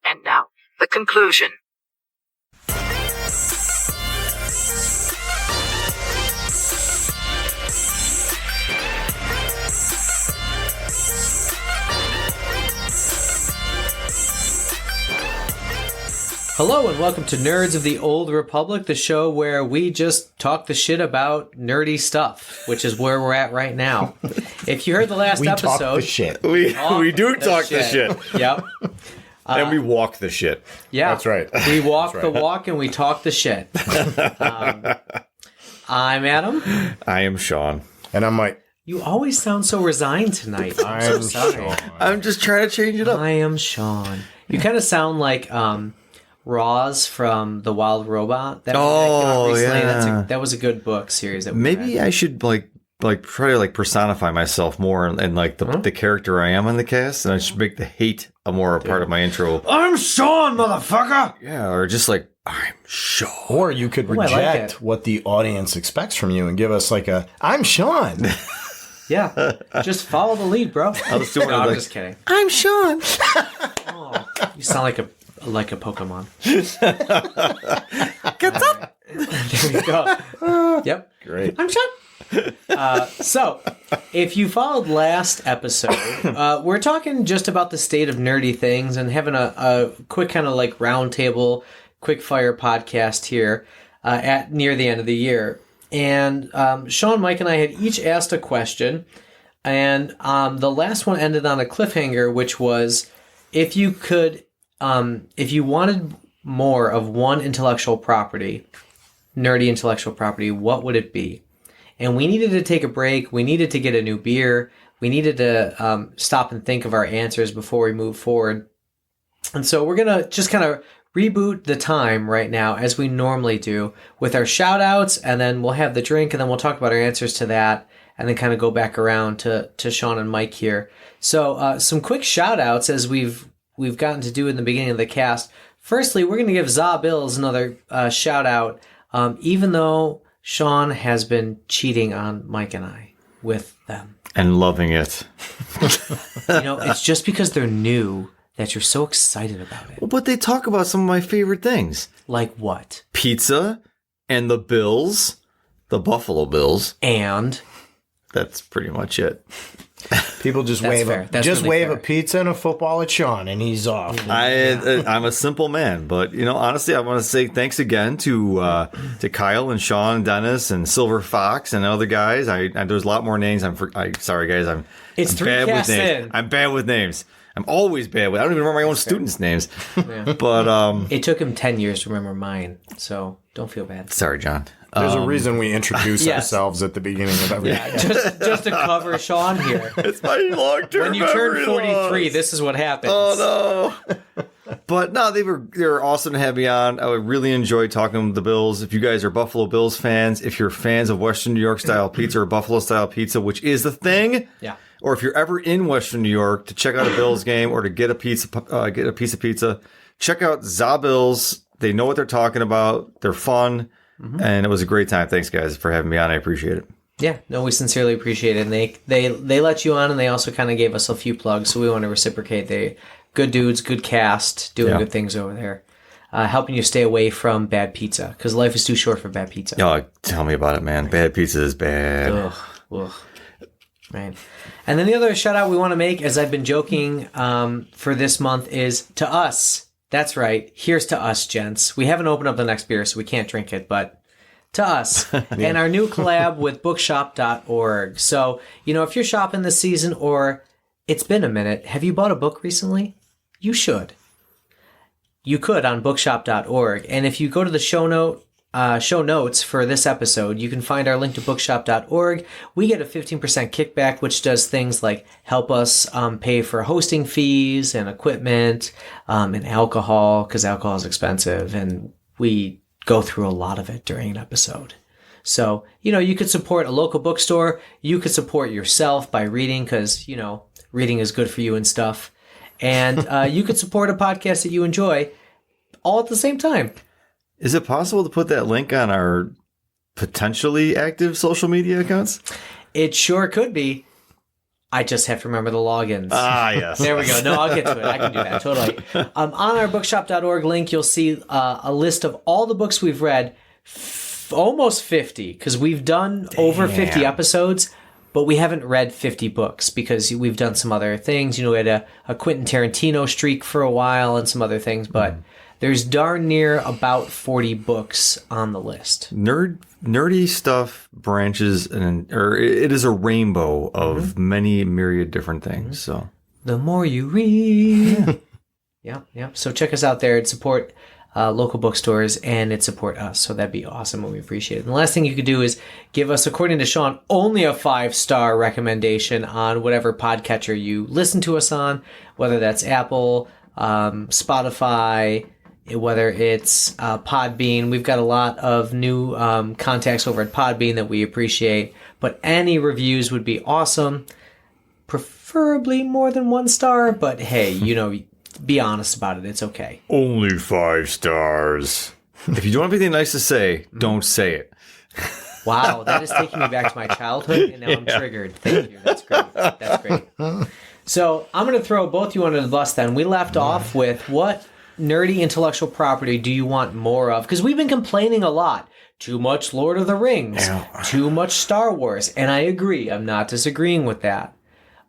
And now, the conclusion. Hello and welcome to Nerds of the Old Republic, the show where we just talk the shit about nerdy stuff, which is where we're at right now. If you heard the last episode... We talk the shit. We do talk the shit. Yep. And we walk the shit. Yeah. That's right. We walk the walk and we talk the shit. I'm Adam. I am Shaun. And I'm Mike. You always sound so resigned tonight. I'm so sorry. Shaun. I'm just trying to change it up. I am Shaun. You kind of sound like... Roz from The Wild Robot. That came out recently. Yeah. That was a good book series. That we Maybe read. I should like try to personify myself more and like the character I am on the cast, and I should make the hate a more a part of my intro. I'm Shaun, motherfucker. Yeah, or just like I'm Shaun. Or you could I like reject it. what the audience expects from you and give us like a, I'm Shaun. Yeah, just follow the lead, bro. I'll just do one No, of I'm like, just kidding. I'm Shaun. Oh, you sound like a Pokemon. Gets up. There you go. Yep. Great. I'm Shaun. So, if you followed last episode, we're talking just about the state of nerdy things and having a quick kind of like roundtable, quick fire podcast here at near the end of the year. And Shaun, Mike, and I had each asked a question, and the last one ended on a cliffhanger, which was if you wanted more of one intellectual property, nerdy intellectual property, what would it be? And we needed to take a break. We needed to get a new beer. We needed to stop and think of our answers before we move forward. And so we're going to just kind of reboot the time right now as we normally do with our shout outs, and then we'll have the drink, and then we'll talk about our answers to that, and then kind of go back around to Shaun and Mike here. So some quick shout outs as we've gotten to do in the beginning of the cast. Firstly, we're going to give Za Bills another shout out, even though Shaun has been cheating on Mike and I with them. And loving it. It's just because they're new that you're so excited about it. Well, but they talk about some of my favorite things. Like what? Pizza and the Bills, the Buffalo Bills. And That's pretty much it. People just That's wave fair. That's just really wave fair. a pizza and a football at Shaun, and he's off. I'm a simple man, but honestly, I want to say thanks again to Kyle and Shaun, Dennis, and Silver Fox and other guys. There's a lot more names. Sorry guys. It's I'm three bad with casts names. in. I'm bad with names. I'm always bad with. I don't even remember my own students' names. Yeah. But It took him 10 years to remember mine, so don't feel bad. sorry, John. There's a reason we introduce yes. ourselves at the beginning of every. Yeah, just to cover Shaun here. It's my long-term When you turn memory 43, loss. this is what happens. Oh no! But no, they were awesome to have me on. I really enjoyed talking with the Bills. If you guys are Buffalo Bills fans, if you're fans of Western New York style pizza or Buffalo style pizza, which is the thing, Yeah. or if you're ever in Western New York to check out a Bills game or to get a piece of pizza, check out Za Bills. They know what they're talking about. They're fun, and it was a great time. Thanks, guys, for having me on. I appreciate it. Yeah, no, we sincerely appreciate it. And they let you on, and they also kind of gave us a few plugs, so we want to reciprocate. They good dudes, good cast, doing good things over there, helping you stay away from bad pizza because life is too short for bad pizza. Oh, tell me about it, man. Bad pizza is bad. Ugh. Right. And then the other shout out we want to make, as I've been joking for this month, is to us. That's right. Here's to us, gents. We haven't opened up the next beer, so we can't drink it, but to us. And our new collab with bookshop.org. So, if you're shopping this season or it's been a minute, have you bought a book recently? You should. You could on bookshop.org. And if you go to the show notes for this episode, you can find our link to bookshop.org. We get a 15% kickback, which does things like help us pay for hosting fees and equipment and alcohol, because alcohol is expensive, and we go through a lot of it during an episode. So, you could support a local bookstore. You could support yourself by reading, because, reading is good for you and stuff. And you could support a podcast that you enjoy all at the same time. Is it possible to put that link on our potentially active social media accounts? It sure could be. I just have to remember the logins. Ah, yes. There we go. No, I'll get to it. I can do that. Totally. On our bookshop.org link, you'll see a list of all the books we've read, almost 50, because we've done over 50 episodes, but we haven't read 50 books because we've done some other things. We had a Quentin Tarantino streak for a while and some other things, but there's darn near about 40 books on the list. Nerdy stuff branches, or it is a rainbow of many myriad different things. So the more you read. Yeah. So check us out there and support local bookstores, and it support us. So that'd be awesome, and we appreciate it. And the last thing you could do is give us, according to Shaun, only a 5-star recommendation on whatever podcatcher you listen to us on, whether that's Apple, Spotify, whether it's Podbean. We've got a lot of new contacts over at Podbean that we appreciate, but any reviews would be awesome. Preferably more than 1 star, but hey, be honest about it. It's okay. only 5 stars. If you don't have anything nice to say, don't say it. Wow, that is taking me back to my childhood, and now I'm triggered. Thank you. That's great. That's great. So I'm going to throw both you under the bus then. We left off with what nerdy intellectual property do you want more of? Because we've been complaining a lot. Too much Lord of the Rings. Too much Star Wars. And I agree. I'm not disagreeing with that.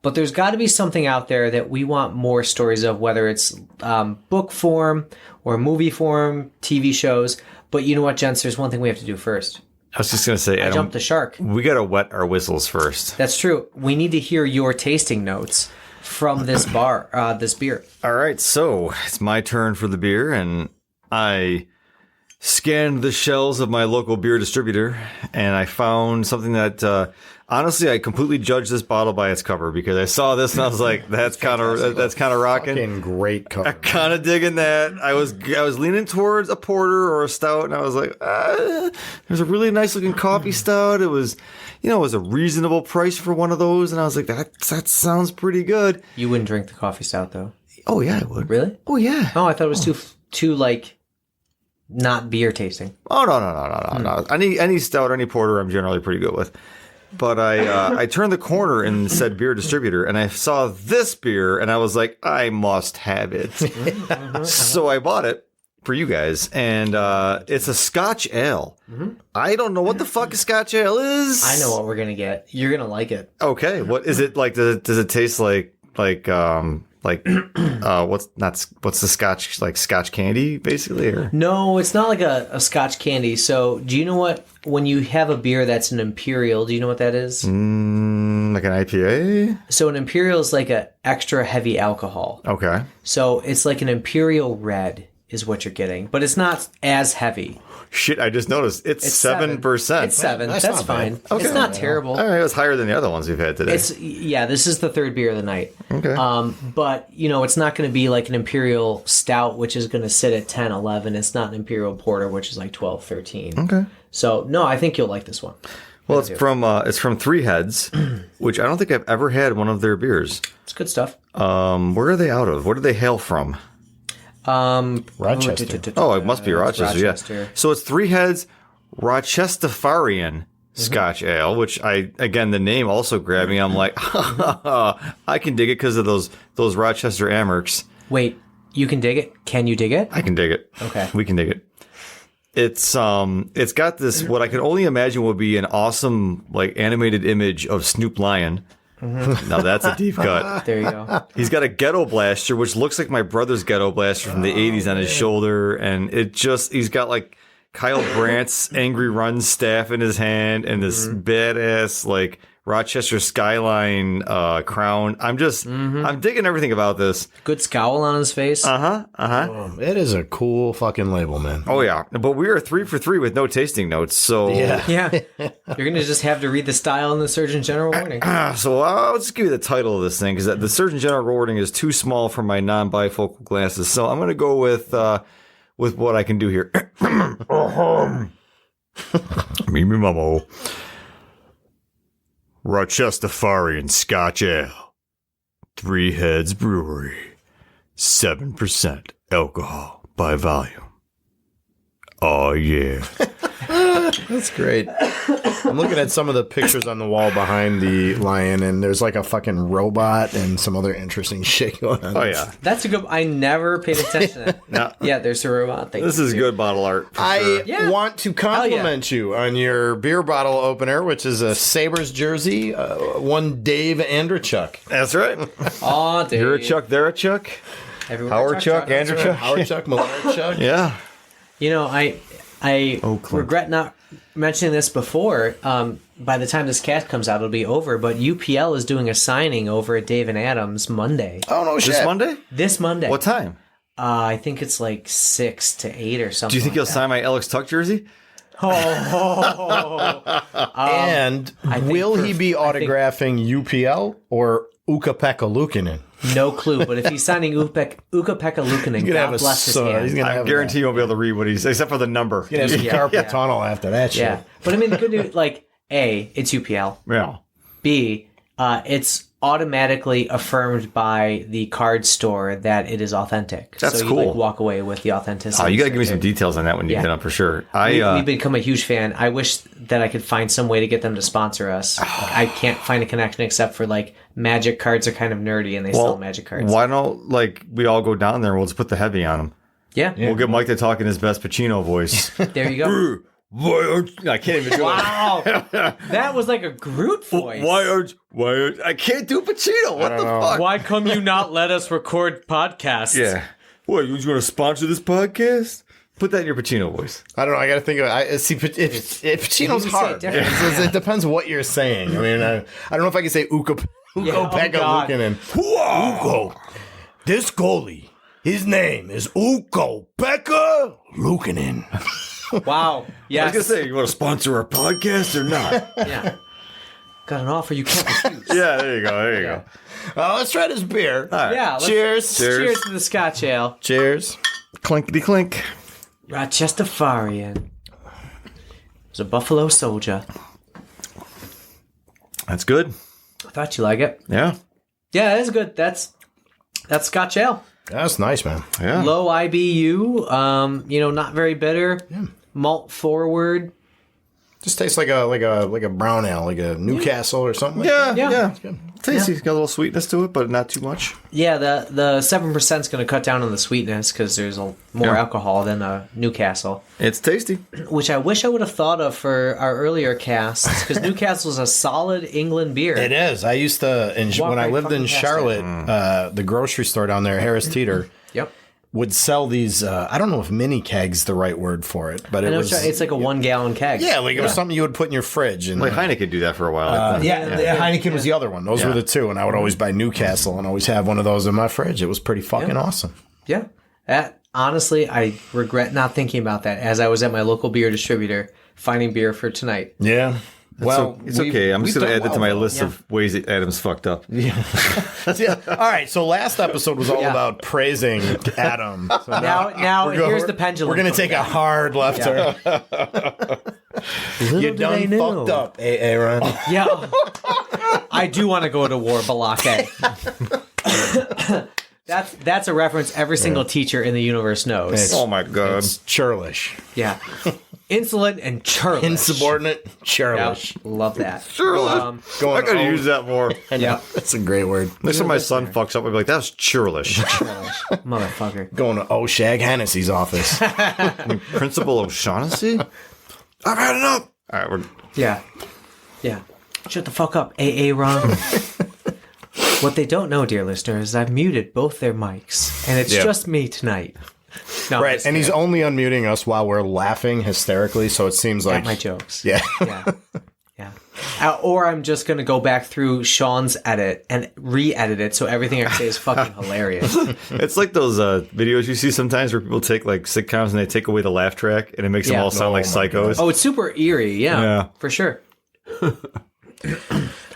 But there's got to be something out there that we want more stories of, whether it's book form or movie form, TV shows. But you know what, gents? There's one thing we have to do first. I was just going to say, I jumped the shark. We got to wet our whistles first. That's true. We need to hear your tasting notes from this this beer. All right, so it's my turn for the beer, and I scanned the shelves of my local beer distributor, and I found something that, honestly, I completely judged this bottle by its cover, because I saw this and I was like, that's kind of rocking. Fucking great cover. I'm kind of digging that. I was leaning towards a porter or a stout, and I was like, there's a really nice looking coffee stout. It was, it was a reasonable price for one of those, and I was like, that sounds pretty good. You wouldn't drink the coffee stout, though. Oh yeah, I would. Really? Oh yeah. Oh, I thought it was too like not beer tasting. Oh no. Any stout or any porter, I'm generally pretty good with. But I turned the corner in said beer distributor, and I saw this beer, and I was like, I must have it. So I bought it for you guys, and it's a Scotch ale. I don't know what the fuck a Scotch ale is. I know what we're gonna get. You're gonna like it. Okay, what is it like? Does it taste like what's the Scotch, like Scotch candy basically? Or? No, it's not like a Scotch candy. So do you know what, when you have a beer that's an imperial, do you know what that is? Like an IPA? So an imperial is like a extra heavy alcohol. Okay. So it's like an imperial red is what you're getting, but it's not as heavy. Shit, I just noticed it's 7%. It's 7. That's That's not fine. bad. It's not terrible. All right, it was higher than the other ones we've had today. This is the third beer of the night. Okay. But it's not going to be like an imperial stout, which is going to sit at 10, 11. It's not an imperial porter, which is like 12, 13. Okay. So no, I think you'll like this one. Well, it's from Three Heads, which I don't think I've ever had one of their beers. It's good stuff. Where are they out of? Where do they hail from? Rochester. Oh, it must be Rochester. Rochester. Yeah. So it's Three Heads Rochestafarian Scotch Ale, which again, the name also grabbed me. I'm like, I can dig it because of those Rochester Amherst. Wait, you can dig it? Can you dig it? I can dig it. Okay. We can dig it. It's got this, what I can only imagine would be an awesome, like, animated image of Snoop Lion. Now that's a deep cut. There you go. He's got a ghetto blaster, which looks like my brother's ghetto blaster from the 80s on his shoulder. And he's got like Kyle Brandt's Angry Run staff in his hand and this badass, like, Rochester skyline crown. I'm digging everything about this. Good scowl on his face. It is a cool fucking label, man. Oh yeah, but we are 3 for 3 with no tasting notes. So Yeah. You're going to just have to read the style in the Surgeon General warning. So I'll just give you the title of this thing, because the Surgeon General warning is too small for my non-bifocal glasses. So I'm going to go with what I can do here. Mimi Mamo. Rochestafarian Scotch Ale. Three Heads Brewery. 7% alcohol by volume. Oh, yeah. That's great. I'm looking at some of the pictures on the wall behind the lion, and there's like a fucking robot and some other interesting shit going on. Oh, yeah. That's a good. I never paid attention to that. No. Yeah, there's a robot thing. This is good bottle art. For I sure. Yeah. want to compliment you on your beer bottle opener, which is a Sabres jersey, one Dave Andrechuk. That's right. Aw, dude. You're a Chuck, they're a Chuck. Everywhere Howard Chuck, Andrew That's right. Chuck. Howard Chuck, Millard Chuck. Yeah. You know, I Clint. regret not mentioning this before. By the time this cast comes out, it'll be over. But UPL is doing a signing over at Dave and Adams Monday. Oh, no shit. This Monday? This Monday. What time? I think it's like 6 to 8 or something. Do you think like you'll that. sign my Alex Tuck jersey? And think will he be I think- autographing UPL or Ukko-Pekka Luukkonen? No clue. But if he's signing Ukko-Pekka Luukkonen, He's gonna have God a bless his son. hand. He's gonna I have guarantee you won't be able to read what he's except for the number. He's gonna have some Yeah. carpal tunnel after that shit. Yeah. But I mean, the good news, like, A, it's UPL. Yeah. B, it's automatically affirmed by the card store that it is authentic. That's so you cool. like walk away with the authenticity. Oh, you got to give me some details on that when you Yeah. get up for sure. We've become a huge fan. I wish that I could find some way to get them to sponsor us. I can't find a connection except for like Magic cards are kind of nerdy and they sell Magic cards. Why don't like we all go down there and we'll just put the heavy on them? Yeah, We'll get Mike to talk in his best Pacino voice. there you go. Why aren't I can't even do Wow, that was like a Groot voice. it. I can't do Pacino. What the fuck? Why come you not let us record podcasts? Yeah. What, you want to sponsor this podcast? Put that in your Pacino voice. I don't know. I got to think of it. See, Pacino's You can say it hard. different. It depends what you're saying. I mean, I don't know if I can say Ukko-Pekka God. Luukkonen. Ukko, this goalie, his name is Ukko-Pekka Luukkonen. Wow. I Yes. was gonna say, you want to sponsor our podcast or not? Yeah. Got an offer you can't refuse. Yeah, there you go. There you go. Let's try this beer. All right. Yeah. let's- Cheers. Cheers to the Scotch Ale. Cheers. Clinkety clink. Rochestafarian. It's a Buffalo Soldier. That's good. I thought you like it. Yeah. Yeah, that is good. That's Scotch Ale. That's nice, man. Yeah. Low IBU. Not very bitter. Malt forward. Just tastes like a brown ale, like a Newcastle or something. Yeah. Yeah. Yeah. It's good. Tasty. Got a little sweetness to it, but not too much. Yeah, the 7% is going to cut down on the sweetness because there's more alcohol than a Newcastle, It's tasty. which I wish I would have thought of for our earlier casts because Newcastle is a solid England beer. It is. I used to, Walk when I right lived in fucking past Charlotte, the grocery store down there, Harris Teeter, Yep. would sell these. I don't know if mini keg's the right word for it, but I it know was. it's like a 1 gallon keg. Yeah, like it was something you would put in your fridge. And Like Heineken do that for a while. I think. yeah, Heineken was the other one. Those were the two, and I would always buy Newcastle and always have one of those in my fridge. It was pretty fucking awesome. Yeah. That honestly, I regret not thinking about that as I was at my local beer distributor finding beer for tonight. Yeah. Well, it's okay. I'm just going to add that to my list Yeah. of ways that Adam's fucked up. Yeah. All right. So last episode was all Yeah. about praising Adam. So Now we're go- here's the pendulum. We're going to take a hard left turn. You done fucked up, Aaron. Yeah. I do want to go to war, Balake. That's a reference every single teacher in the universe knows. It's- Oh my god. It's churlish. Yeah. Insolent and churlish. Insubordinate, Yeah, churlish. love that. Churlish. I Going gotta oh, use that more. Yeah. That's a great word. Next time my son fucks up, I'll be like, "That's churlish." Motherfucker. Going to Shag Hennessy's office. Principal O'Shaughnessy. I've had enough. All right, we're Yeah. Yeah. Shut the fuck up, AA Ron. What they don't know, dear listeners, is I've muted both their mics, and it's Yeah. just me tonight. No, Right, just and he's only unmuting us while we're laughing hysterically, so it seems at like my jokes. yeah. Yeah. Yeah. Or I'm just going to go back through Shaun's edit and re-edit it so everything I say is fucking hilarious. It's like those videos you see sometimes where people take like sitcoms and they take away the laugh track and it makes them Yeah. all sound like Oh my psychos. Oh, it's super eerie. Yeah. Yeah. For sure. All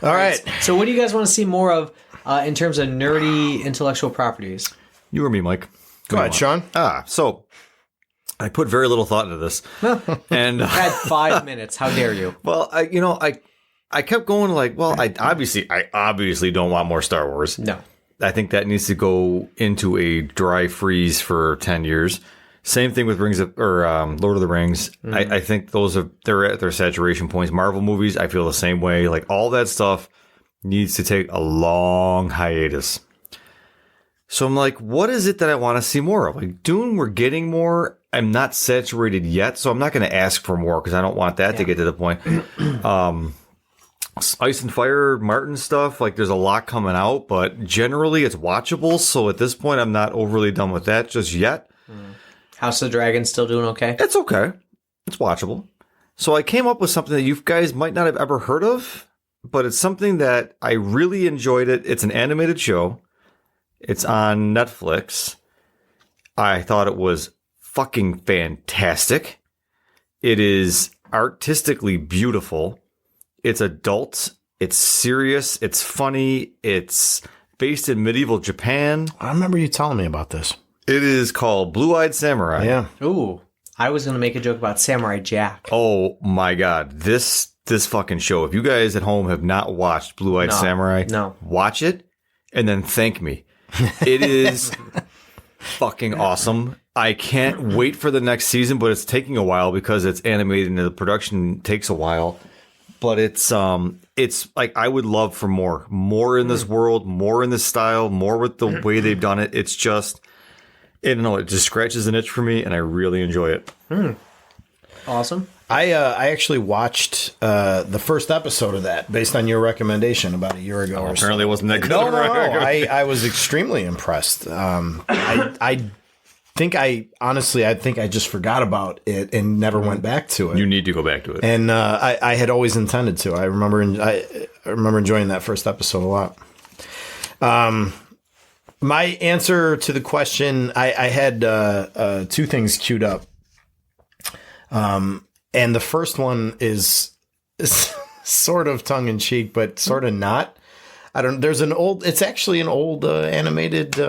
right. So what do you guys want to see more of in terms of nerdy intellectual properties? You or me, Mike? Go ahead, Sean. So I put very little thought into this, and Had 5 minutes. How dare you? well, I kept going like, well, I obviously don't want more Star Wars. No. I think that needs to go into a dry freeze for 10 years. Same thing with Lord of the Rings. I think they're at their saturation points. Marvel movies, I feel the same way. Like all that stuff needs to take a long hiatus. So I'm like, what is it that I want to see more of? Like Dune, we're getting more. I'm not saturated yet, so I'm not going to ask for more because I don't want that to get to the point. Ice and Fire, Martin stuff, like there's a lot coming out, but generally it's watchable. So at this point, I'm not overly done with that just yet. House of the Dragon still doing okay? It's okay. It's watchable. So I came up with something that you guys might not have ever heard of, but it's something that I really enjoyed it. It's an animated show. It's on Netflix. I thought it was fucking fantastic. It is artistically beautiful. It's adult. It's serious. It's funny. It's based in medieval Japan. I remember you telling me about this. It is called Blue-Eyed Samurai. Yeah. Ooh, I was going to make a joke about Samurai Jack. Oh my God. This fucking show. If you guys at home have not watched Blue-Eyed Samurai, watch it and then thank me. It is fucking awesome. I can't wait for the next season, but it's taking a while because it's animated and the production takes a while. But it's like I would love for more in this world, more in this style, more with the way they've done it. It's just, I don't know, it just scratches an itch for me, and I really enjoy it. Awesome. I actually watched the first episode of that based on your recommendation about a year ago. Or Apparently, it wasn't that good. No. I was extremely impressed. I think I just forgot about it and never went back to it. You need to go back to it. And I had always intended to. I remember enjoying that first episode a lot. My answer to the question, I had two things queued up. And the first one is sort of tongue in cheek, but sort of not. It's actually an old animated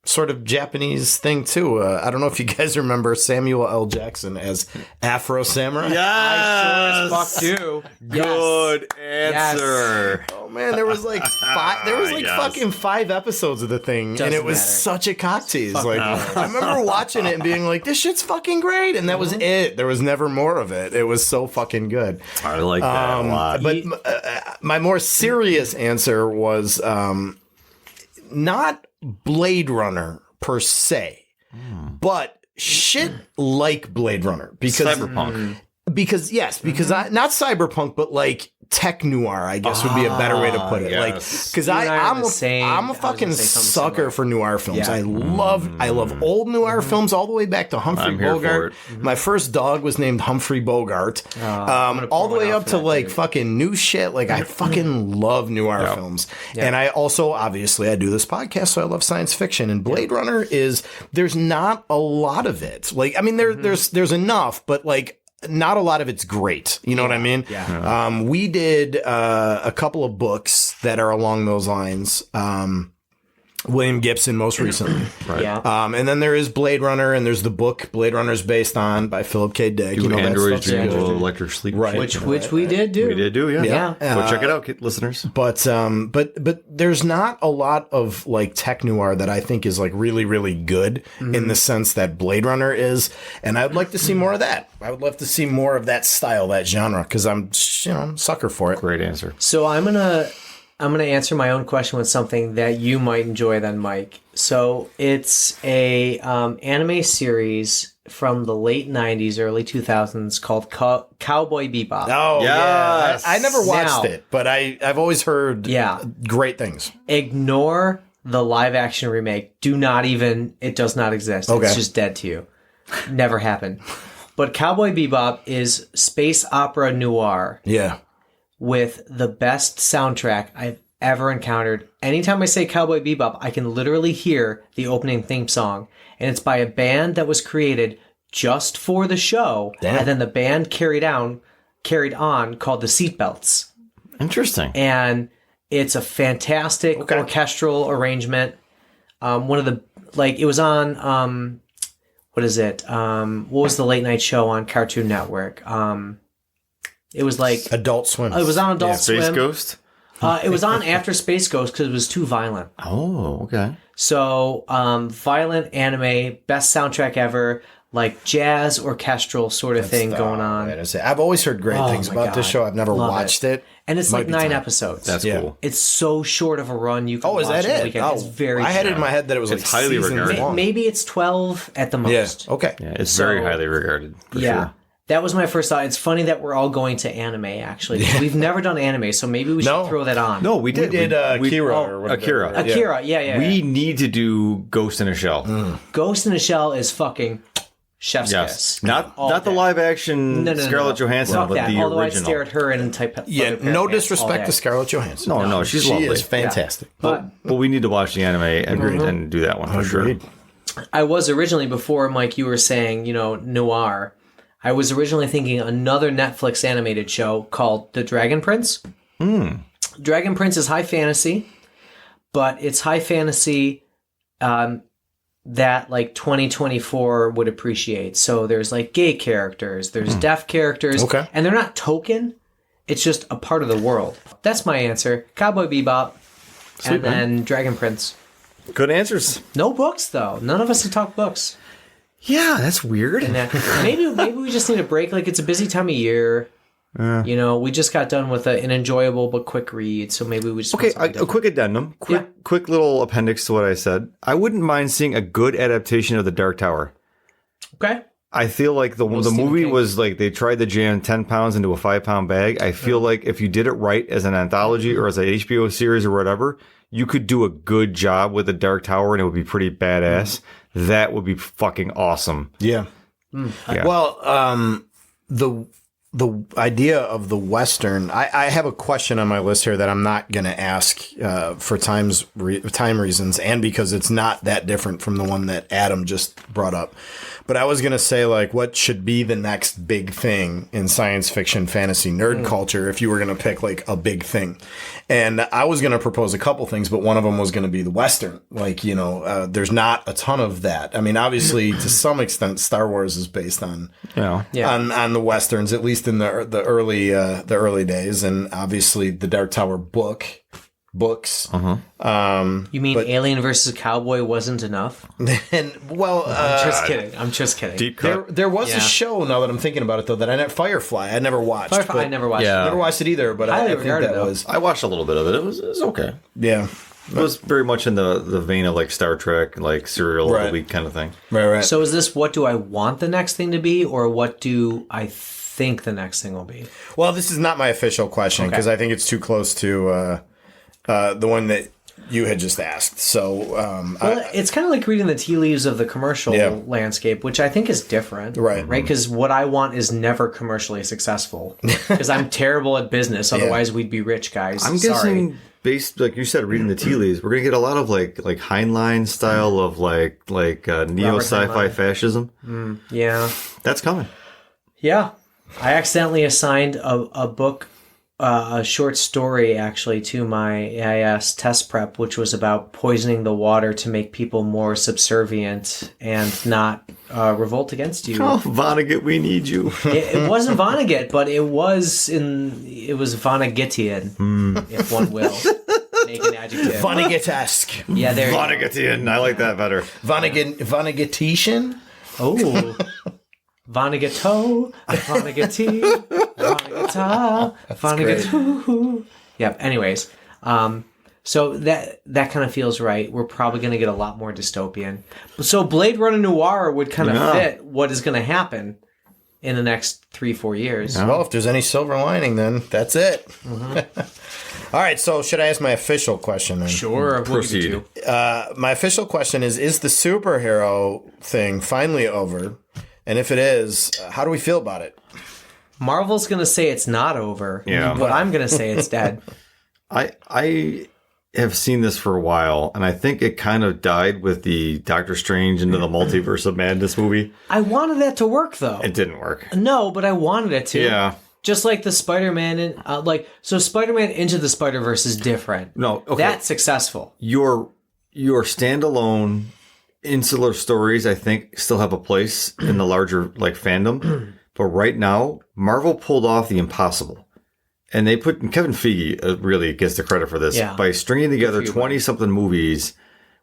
sort of Japanese thing too. I don't know if you guys remember Samuel L. Jackson as Afro Samurai. Yes! Fuck you. Good answer. Oh man, there was like fucking 5 episodes of the thing, and it was such a cock tease. Like I remember watching it and being like, "This shit's fucking great," and that was it. There was never more of it. It was so fucking good. I like that a lot. But my more serious answer was not Blade Runner per se, but shit like Blade Runner because cyberpunk. Because not cyberpunk, but like tech noir, I guess would be a better way to put it. Yes. Like, because I'm a fucking sucker for noir films. Yeah. I love old noir films all the way back to Humphrey Bogart. My first dog was named Humphrey Bogart. All the way up to like fucking new shit. Like I fucking love noir films. Yep. And I also, obviously, I do this podcast, so I love science fiction. And Blade Runner there's not a lot of it. Like, I mean, there's enough, but like, not a lot of it's great. You know what I mean? Yeah. We did a couple of books that are along those lines. William Gibson most recently. Right. Yeah. And then there is Blade Runner, and there's the book Blade Runner's based on by Philip K. Dick. Do androids dream of good. electric sleep? Right. Which we did do. We did do, yeah. Yeah. Go check it out, listeners. But there's not a lot of like tech noir that I think is like really, really good in the sense that Blade Runner is. And I'd like to see more of that. I would love to see more of that style, that genre, because I'm a sucker for it. Great answer. So I'm gonna answer my own question with something that you might enjoy then, Mike. So it's a anime series from the late 90s, early 2000s called Cowboy Bebop. Oh, yes. yeah. I never watched it, but I've always heard great things. Ignore the live action remake. It does not exist. Okay. It's just dead to you. Never happened. But Cowboy Bebop is space opera noir. Yeah. With the best soundtrack I've ever encountered. Anytime I say Cowboy Bebop, I can literally hear the opening theme song. And it's by a band that was created just for the show. Damn. And then the band carried on called the Seatbelts. Interesting. And it's a fantastic orchestral arrangement. One of the, it was on, what is it? What was the late night show on Cartoon Network? It was like Adult Swim. It was on Adult Swim. Space Ghost? It was on after Space Ghost because it was too violent. Oh, okay. So, violent anime, best soundtrack ever. like jazz orchestral sort of thing going on. I've always heard great things about this show. I've never watched it. And it's like 9 episodes. That's cool. It's so short of a run. You can is that it? It's very I had it in my head that it was it's highly regarded. Maybe it's 12 at the most. Yeah. Okay. Yeah, it's very highly regarded. For sure. That was my first thought. It's funny that we're all going to anime, actually. We've never done anime, so maybe we should throw that on. No, we did. We did Akira or whatever. Akira, yeah. We need to do Ghost in a Shell. Ghost in a Shell is fucking chef's kiss. Not the live action Scarlett Johansson, but the original. Although I stare at her and type. No disrespect to Scarlett Johansson. No, she's lovely. She is fantastic. But we need to watch the anime and do that one for sure. I was originally, before Mike, you were saying, noir. I was originally thinking another Netflix animated show called The Dragon Prince. Dragon Prince is high fantasy, but it's high fantasy that like 2024 would appreciate. So there's like gay characters, there's deaf characters, and they're not token. It's just a part of the world. That's my answer. Cowboy Beebop, and then Dragon Prince. Good answers. No books though. None of us have talked books. Yeah, that's weird. And maybe we just need a break. Like, it's a busy time of year. We just got done with an enjoyable but quick read, so maybe we just a quick addendum, quick little appendix to what I said. I wouldn't mind seeing a good adaptation of The Dark Tower. Okay. I feel like the movie was like they tried to jam 10 pounds into a 5-pound bag. I feel like if you did it right as an anthology or as an HBO series or whatever, you could do a good job with The Dark Tower and it would be pretty badass. That would be fucking awesome. Yeah. Well, the idea of the Western, I have a question on my list here that I'm not going to ask for time reasons and because it's not that different from the one that Adam just brought up. But I was going to say, like, what should be the next big thing in science fiction, fantasy, nerd culture if you were going to pick, like, a big thing? And I was going to propose a couple things, but one of them was going to be the Western. Like, there's not a ton of that. I mean, obviously, to some extent, Star Wars is based on on the Westerns, at least in the early days. And obviously, the Dark Tower books. You mean Alien versus Cowboy wasn't enough? And I'm just kidding. Deep cut. There was a show, now that I'm thinking about it, though, that Firefly I never watched. I never watched. Yeah. Never watched it either, but I think that was. I watched a little bit of it. It was okay. Yeah. It was very much in the vein of like Star Trek, like serial of the week kind of thing. Right. So is this what do I want the next thing to be, or what do I think the next thing will be? Well, this is not my official question because I think it's too close to the one that you had just asked. So, it's kind of like reading the tea leaves of the commercial landscape, which I think is different. Right? Because what I want is never commercially successful. Because I'm terrible at business. Otherwise, we'd be rich guys. I'm guessing, based like you said, reading the tea leaves, we're gonna get a lot of like Heinlein style of like neo sci-fi fascism. Yeah, that's coming. Yeah, I accidentally assigned a book. A short story, actually, to my AIS test prep, which was about poisoning the water to make people more subservient and not revolt against you. Oh, Vonnegut, we need you. It wasn't Vonnegut, but it was Vonnegutian, if one will. Make an adjective. Vonnegut-esque. Yeah, there. Vonnegutian. I like that better. Vonnegutitian? Oh. Vonneguto, Vonneguti, Vonneguta, Vonnegutu. Yep. Anyways, so that kind of feels right. We're probably going to get a lot more dystopian. So Blade Runner Noir would kind of fit what is going to happen in the next 3-4 years. Well, if there's any silver lining, then that's it. Mm-hmm. All right. So should I ask my official question then? Sure. Proceed. My official question is the superhero thing finally over? And if it is, how do we feel about it? Marvel's going to say it's not over. Yeah. But I'm going to say it's dead. I have seen this for a while, and I think it kind of died with the Doctor Strange into the Multiverse of Madness movie. I wanted that to work, though. It didn't work. No, but I wanted it to. Yeah. Just like the Spider-Man, so Spider-Man Into the Spider-Verse is different. No, okay. That's successful. Your standalone insular stories, I think, still have a place in the larger like fandom. But right now, Marvel pulled off the impossible. And they put Kevin Feige really gets the credit for this by stringing together 20-something movies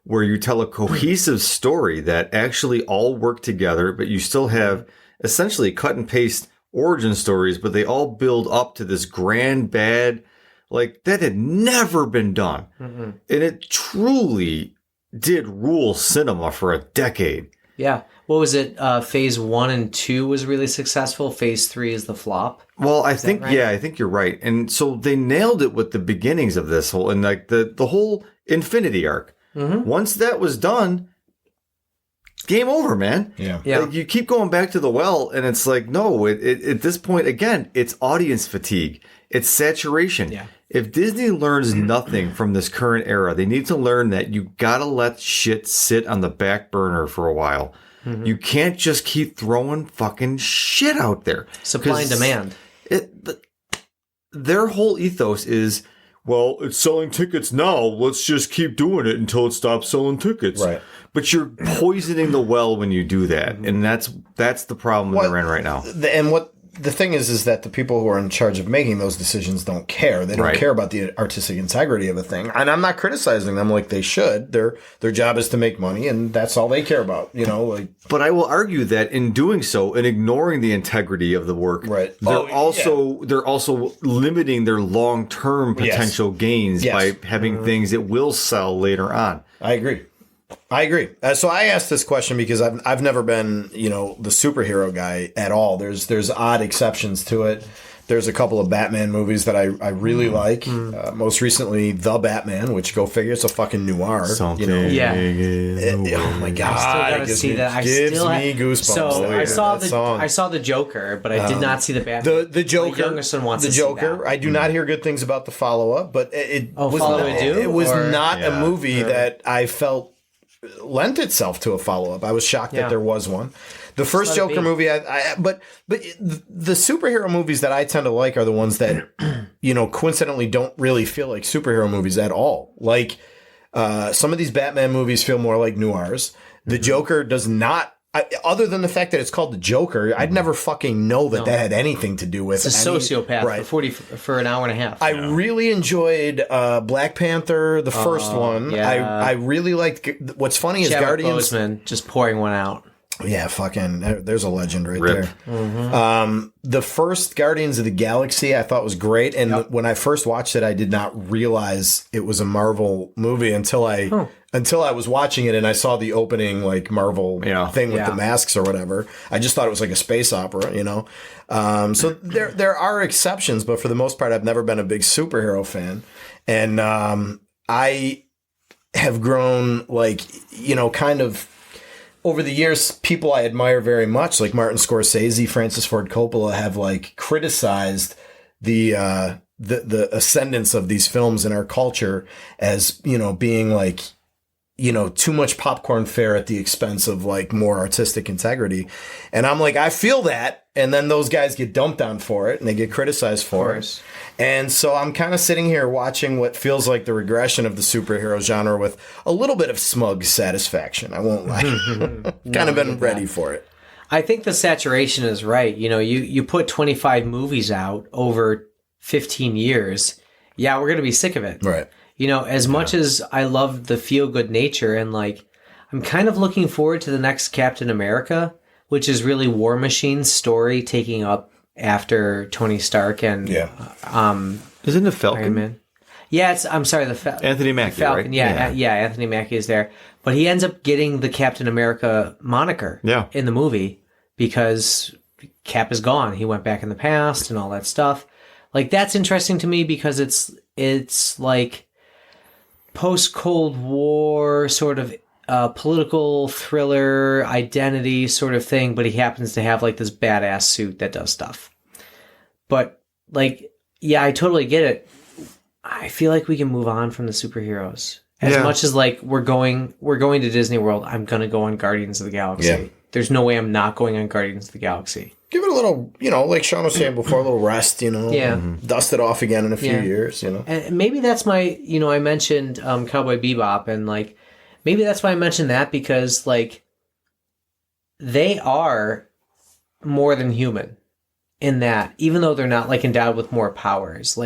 where you tell a cohesive story that actually all work together, but you still have essentially cut and paste origin stories, but they all build up to this grand bad, like that had never been done. Mm-hmm. And it truly did rule cinema for a decade. Yeah. What was it? Phase 1 and 2 was really successful. Phase 3 is the flop. Well, I think, right? Yeah, I think you're right. And so they nailed it with the beginnings of this whole, and like the whole Infinity arc. Mm-hmm. Once that was done, game over, man. Yeah. Like, you keep going back to the well, and it's like, no, it at this point, again, it's audience fatigue. It's saturation. Yeah. If Disney learns nothing from this current era, they need to learn that you gotta let shit sit on the back burner for a while. Mm-hmm. You can't just keep throwing fucking shit out there. Supply and demand. Their whole ethos is, well, it's selling tickets now. Let's just keep doing it until it stops selling tickets. Right. But you're poisoning the well when you do that. And that's the problem they're in right now. And what the thing is that the people who are in charge of making those decisions don't care. They don't care about the artistic integrity of a thing. And I'm not criticizing them like they should. Their job is to make money, and that's all they care about. You know, like. But I will argue that in doing so and ignoring the integrity of the work, they're also limiting their long-term potential gains by having things that will sell later on. I agree. So I asked this question because I've never been, the superhero guy at all. There's odd exceptions to it. There's a couple of Batman movies that I really like. Most recently, The Batman, which go figure, it's a fucking noir. Something. Oh my god! I still gotta see that. Gives me goosebumps. So I saw the Joker, but I did not see the Batman. The Joker. My youngest son wants the to Joker. see that. I do not hear good things about the follow up, but it was not a movie that I felt lent itself to a follow up. I was shocked that there was one. The first Joker movie, but the superhero movies that I tend to like are the ones that, coincidentally don't really feel like superhero movies at all. Like, some of these Batman movies feel more like noirs. The Joker does not, other than the fact that it's called the Joker, I'd never fucking know that had anything to do with it's a sociopath for an hour and a half. I really enjoyed Black Panther, the first one. Yeah. I really liked. What's funny is Guardians. Boseman just pouring one out. Yeah, fucking. There's a legend right there. Mm-hmm. The first Guardians of the Galaxy I thought was great, and when I first watched it, I did not realize it was a Marvel movie until I was watching it and I saw the opening Marvel thing with the masks or whatever. I just thought it was like a space opera, So there are exceptions, but for the most part, I've never been a big superhero fan, and I have grown kind of. Over the years, people I admire very much, like Martin Scorsese, Francis Ford Coppola, have criticized the ascendance of these films in our culture as being too much popcorn fare at the expense of more artistic integrity. And I'm like, I feel that. And then those guys get dumped on for it and they get criticized for it. And so I'm kind of sitting here watching what feels like the regression of the superhero genre with a little bit of smug satisfaction. I won't lie. Kind of been ready for it. I think the saturation is right. You put 25 movies out over 15 years. Yeah, we're going to be sick of it. Right. As much as I love the feel-good nature and I'm kind of looking forward to the next Captain America, which is really War Machine's story taking up after Tony Stark and isn't it Falcon? Iron Man. Yeah, I'm sorry, Anthony Mackie, Falcon. Right? Yeah, Anthony Mackie is there, but he ends up getting the Captain America moniker in the movie because Cap is gone. He went back in the past and all that stuff. That's interesting to me because it's like post-Cold War sort of political thriller identity sort of thing, but he happens to have this badass suit that does stuff. But I totally get it. I feel like we can move on from the superheroes as much as we're going to Disney World. I'm gonna go on Guardians of the Galaxy. Yeah. There's no way I'm not going on Guardians of the Galaxy. Give it a little, like Shaun was saying before, a little rest, dust it off again in a few years, And maybe that's my, I mentioned Cowboy Bebop, and maybe that's why I mentioned that because they are more than human in that, even though they're not endowed with more powers,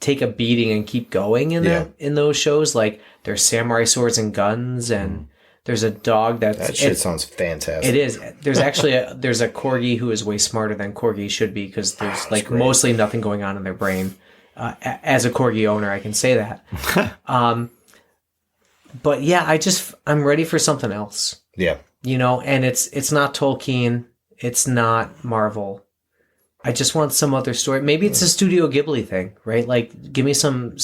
take a beating and keep going in those shows. Like there's samurai swords and guns, and there's a dog that shit sounds fantastic. It is. There's actually there's a corgi who is way smarter than corgis should be, because there's mostly nothing going on in their brain. As a corgi owner, I can say that. But yeah, I'm ready for something else. Yeah. And it's not Tolkien, it's not Marvel. I just want some other story. Maybe it's a Studio Ghibli thing, right? Like, give me some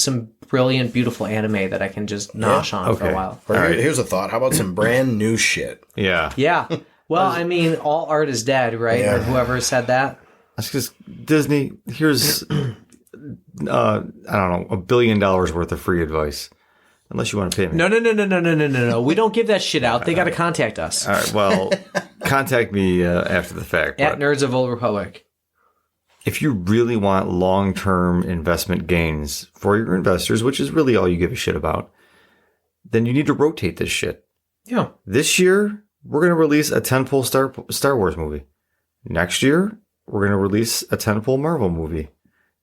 brilliant, beautiful anime that I can just nosh on for a while. All right. Here's a thought. How about some brand new shit? Yeah. Yeah. Well, I mean, all art is dead, right? Yeah. Or whoever said that. That's just Disney. Here's, I don't know, $1 billion worth of free advice. Unless you want to pay me. No. We don't give that shit out. They got to contact us. All right. Well, contact me after the fact. At Nerds of Old Republic. If you really want long-term investment gains for your investors, which is really all you give a shit about, then you need to rotate this shit. Yeah. This year, we're going to release a tentpole Star Wars movie. Next year, we're going to release a tentpole Marvel movie.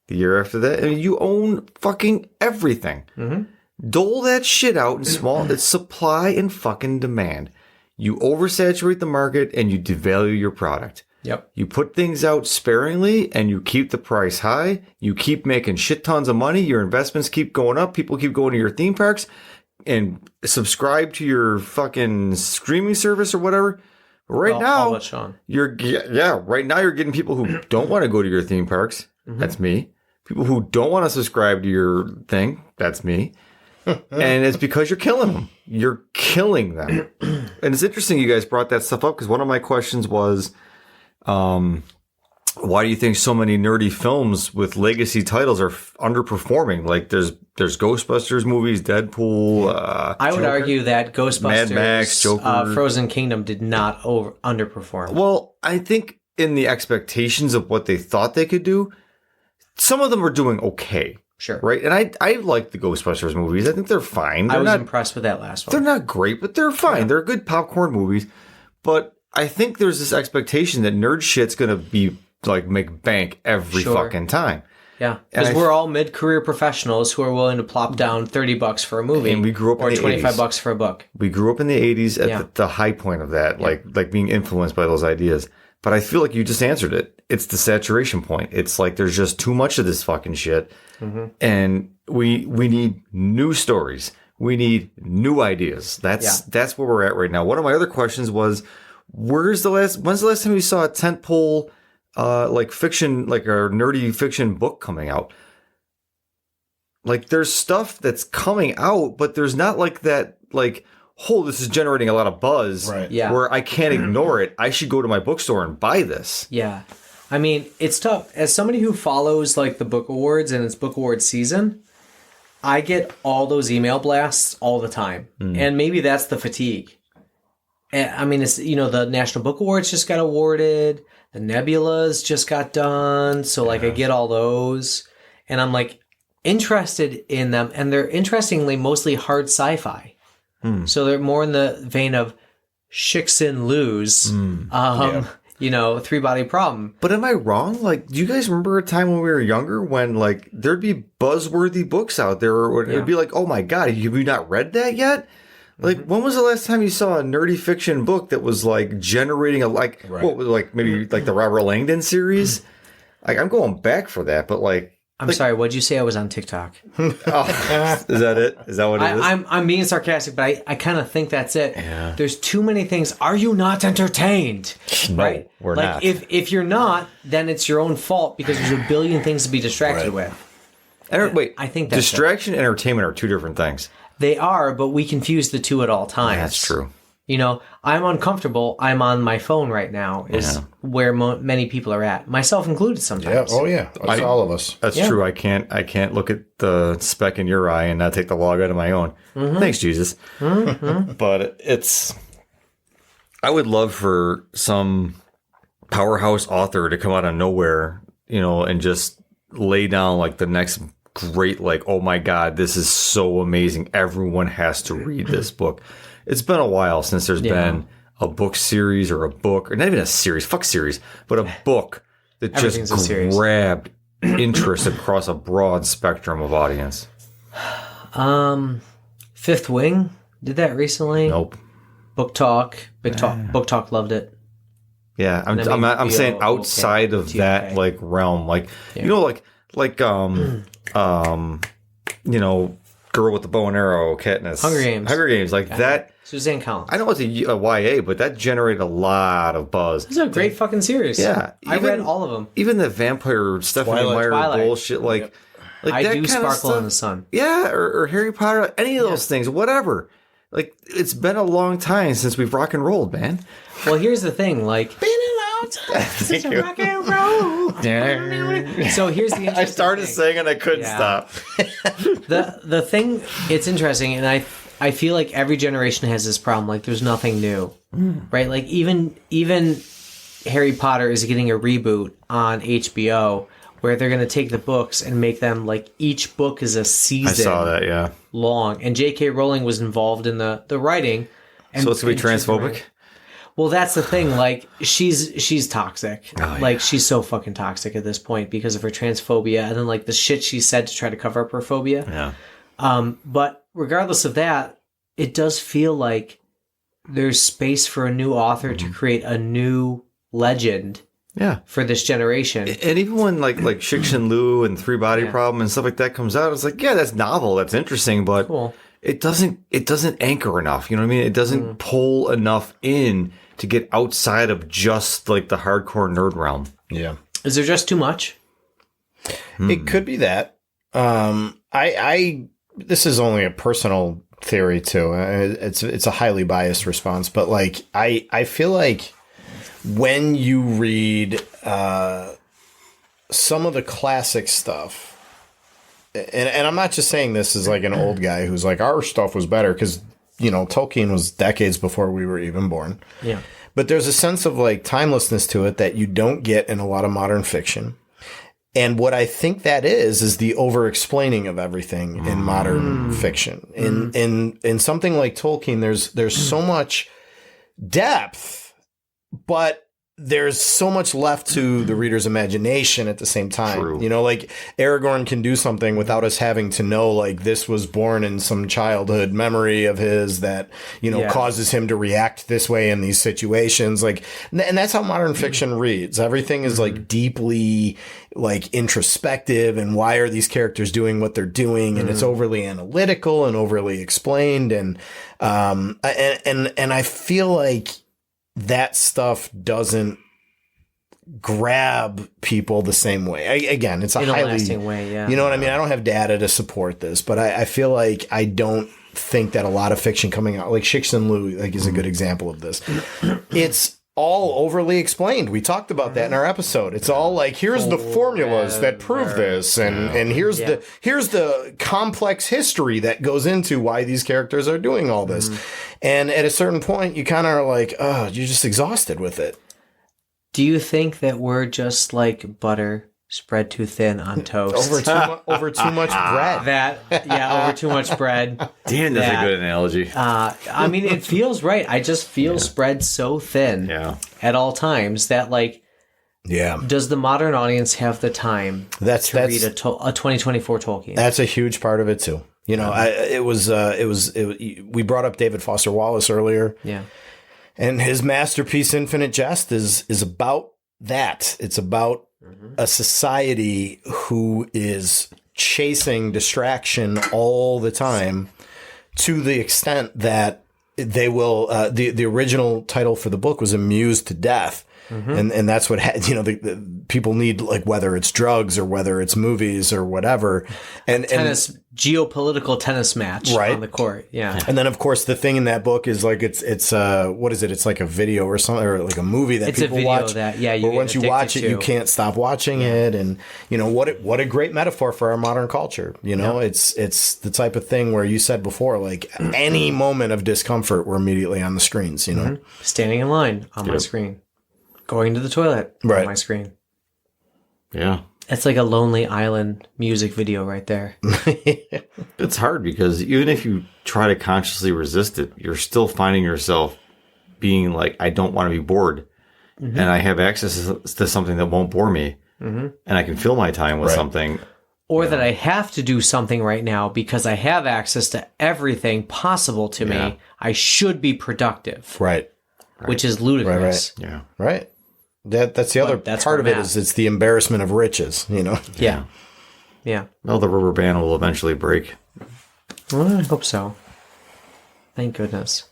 The year after that, you own fucking everything. Mm-hmm. Dole that shit out in small. It's supply and fucking demand. You oversaturate the market and you devalue your product. Yep. You put things out sparingly and you keep the price high. You keep making shit tons of money. Your investments keep going up. People keep going to your theme parks and subscribe to your fucking streaming service or whatever. Right now, Shaun. Right now you're getting people who don't want to go to your theme parks. Mm-hmm. That's me. People who don't want to subscribe to your thing. That's me. And it's because you're killing them. You're killing them. And it's interesting you guys brought that stuff up, because one of my questions was, why do you think so many nerdy films with legacy titles are underperforming? Like there's Ghostbusters movies, Deadpool. I would argue that Ghostbusters, Mad Max, Joker, Frozen Kingdom did not underperform. Well, I think in the expectations of what they thought they could do, some of them were doing okay. Sure. Right. And I like the Ghostbusters movies. I think they're fine. I was impressed with that last one. They're not great, but they're fine. Yeah. They're good popcorn movies. But I think there's this expectation that nerd shit's going to be like make bank every fucking time. Yeah. Because we're all mid-career professionals who are willing to plop down $30 for a movie. And we grew up or in the $25 for a book. We grew up in the 80s at the high point of that, like being influenced by those ideas. But I feel like you just answered it. It's the saturation point. It's like there's just too much of this fucking shit. Mm-hmm. And we need new stories. We need new ideas. That's where we're at right now. One of my other questions was, when's the last time you saw a tentpole like fiction, like a nerdy fiction book coming out? Like there's stuff that's coming out, but there's not like that, like, oh, this is generating a lot of buzz, right? Yeah. Where I can't ignore it. I should go to my bookstore and buy this. Yeah. I mean, it's tough. As somebody who follows like the book awards and it's book award season, I get all those email blasts all the time. And maybe that's the fatigue. And I mean, it's, the National Book Awards just got awarded. The Nebulas just got done. So like I get all those and I'm like interested in them. And they're interestingly mostly hard sci-fi. So they're more in the vein of Shixin Lu's, Three Body Problem. But am I wrong? Like, do you guys remember a time when we were younger when like there'd be buzzworthy books out there, or it'd be like, oh my God, have you not read that yet? Like, when was the last time you saw a nerdy fiction book that was like generating what was maybe like the Robert Langdon series? Like, I'm going back for that, but like. I'm sorry, what'd you say? I was on TikTok. Is that it? Is that what it is? I'm being sarcastic, but I kind of think that's it. Yeah. There's too many things. Are you not entertained? No, right? We're not. If you're not, then it's your own fault because there's a billion things to be distracted with. Wait, I think that's distraction and entertainment are two different things. They are, but we confuse the two at all times. That's true. I'm uncomfortable. I'm on my phone right now is where many people are at, myself included sometimes. Yeah. Oh, yeah. That's all of us. That's true. I can't look at the speck in your eye and not take the log out of my own. Mm-hmm. Thanks, Jesus. Mm-hmm. But I would love for some powerhouse author to come out of nowhere, and just lay down like the next great, like, oh my God, this is so amazing. Everyone has to read this book. It's been a while since there's been a book series or not even a series, fuck series, but a book that just grabbed interest across a broad spectrum of audience? Fifth Wing did that recently. Nope. Book Talk. Book Talk loved it. Yeah, I'm saying outside of that like realm, like you know, like you know, Girl with the Bow and Arrow, Katniss, Hunger Games, like that. Suzanne Collins. I know it's a YA, but that generated a lot of buzz. It's a great fucking series. Yeah, I read all of them. Even the vampire Stephanie Meyer bullshit, like I that Do kind Sparkle of in the Sun. Yeah, or Harry Potter, any of those things, whatever. Like, it's been a long time since we've rock and rolled, man. Well, here's the thing, like, been a long time since rock and roll. So here's the interesting I started thing. saying and I couldn't stop. The thing, it's interesting, and I feel like every generation has this problem. Like, there's nothing new, right? Like, even Harry Potter is getting a reboot on HBO where they're going to take the books and make them, like, each book is a season. I saw that, yeah. Long. And J.K. Rowling was involved in the writing. And, so it's going to be transphobic? Well, that's the thing. Like, she's toxic. Oh, yeah. Like, she's so fucking toxic at this point because of her transphobia and then, like, the shit she said to try to cover up her phobia. Yeah. But regardless of that, it does feel like there's space for a new author to create a new legend. Yeah, for this generation. And even when like Shikshin Lu and Three Body Problem and stuff like that comes out, it's like, yeah, that's novel, that's interesting, but it doesn't anchor enough. You know what I mean? It doesn't pull enough in to get outside of just like the hardcore nerd realm. Yeah. Is there just too much? It could be that. I this is only a personal theory too. It's a highly biased response, but like I feel like when you read some of the classic stuff, and I'm not just saying this as like an old guy who's like, our stuff was better, because, you know, Tolkien was decades before we were even born. Yeah. But there's a sense of like timelessness to it that you don't get in a lot of modern fiction. And what I think that is the over-explaining of everything in modern fiction. In something like Tolkien, there's so much depth, but there's so much left to the reader's imagination at the same time. True. You know, like Aragorn can do something without us having to know, like, this was born in some childhood memory of his that, you know, causes him to react this way in these situations. Like, and that's how modern fiction reads. Everything is like deeply like introspective, and why are these characters doing what they're doing? And it's overly analytical and overly explained. And I feel like that stuff doesn't grab people the same way. Again, it's a highly lasting way, yeah. You know what I mean? I don't have data to support this, but I feel like I don't think that a lot of fiction coming out, like Shikshin Lu, like, is a good example of this. It's all overly explained. We talked about that in our episode. It's all like, here's the formulas that prove this, and here's the complex history that goes into why these characters are doing all this. And at a certain point, you kind of are like, oh, you're just exhausted with it. Do you think that we're just like butter spread too thin on toast? over too much bread. Over too much bread. Damn, that's a good analogy. I mean, it feels right. I just feel spread so thin at all times that, like, does the modern audience have the time to read a 2024 Tolkien? That's a huge part of it too. You know, we brought up David Foster Wallace earlier. Yeah. And his masterpiece, Infinite Jest, is about that. It's about a society who is chasing distraction all the time, to the extent that they will, the original title for the book was Amused to Death. And that's what, the people need, like, whether it's drugs or whether it's movies or whatever. And geopolitical tennis match on the court. Yeah. And then, of course, the thing in that book is like, it's what is it? It's like a video or something, or like a movie that people watch. Once you watch it, you can't stop watching it. And, you know, what a great metaphor for our modern culture. You know, it's the type of thing where you said before, like, any moment of discomfort, we're immediately on the screens, you know, standing in line on my screen. Going to the toilet on my screen. Yeah. It's like a Lonely Island music video right there. It's hard because even if you try to consciously resist it, you're still finding yourself being like, I don't want to be bored. And I have access to something that won't bore me. and I can fill my time with something. Or that I have to do something right now because I have access to everything possible to me. I should be productive. Right. Which is ludicrous. Right. Yeah. Right. That's the other part of it is it's the embarrassment of riches, you know? Yeah. Yeah. Well, the rubber band will eventually break. Well, I hope so. Thank goodness.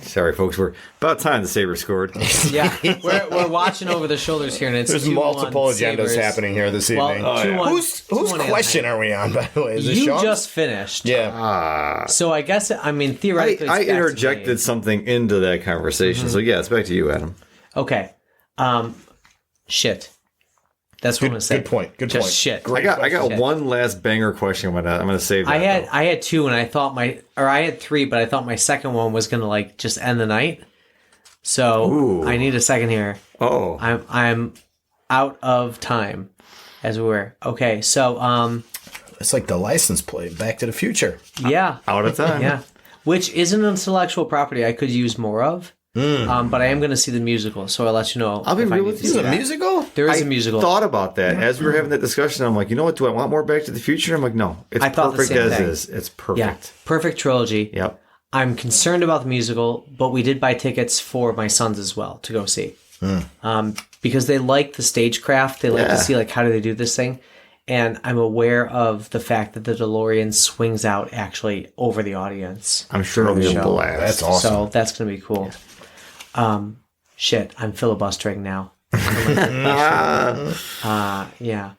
Sorry, folks. We're about time the Sabres scored. Yeah, we're watching over the shoulders here, and it's there's multiple agendas happening here this evening. Whose question are we on, by the way? Is it Shaun's? Just finished. Yeah. So I guess theoretically, I interjected something into that conversation. So yeah, it's back to you, Adam. Okay. Shit. That's what I'm gonna say. Good point. Good Just point. Shit. I got one last banger question. I'm gonna save that. I had two, and I thought I had three, but I thought my second one was gonna just end the night. So I need a second here. Oh, I'm out of time, as we were. Okay, so it's like the license plate, Back to the Future. Yeah, out of time. Yeah, which is an intellectual property I could use more of. But I am going to see the musical, so I'll let you know. I'll be real with you. Is it a musical? There is a musical. I thought about that as we were having that discussion. I'm like, you know what? Do I want more Back to the Future? I'm like, no. It's perfect as is. It's perfect. Yeah, perfect trilogy. Yep. I'm concerned about the musical, but we did buy tickets for my sons as well to go see. Because they like the stagecraft. They like to see how do they do this thing. And I'm aware of the fact that the DeLorean swings out actually over the audience. I'm sure it'll be a blast. That's awesome. So that's going to be cool. Shit, I'm filibustering now. Yeah.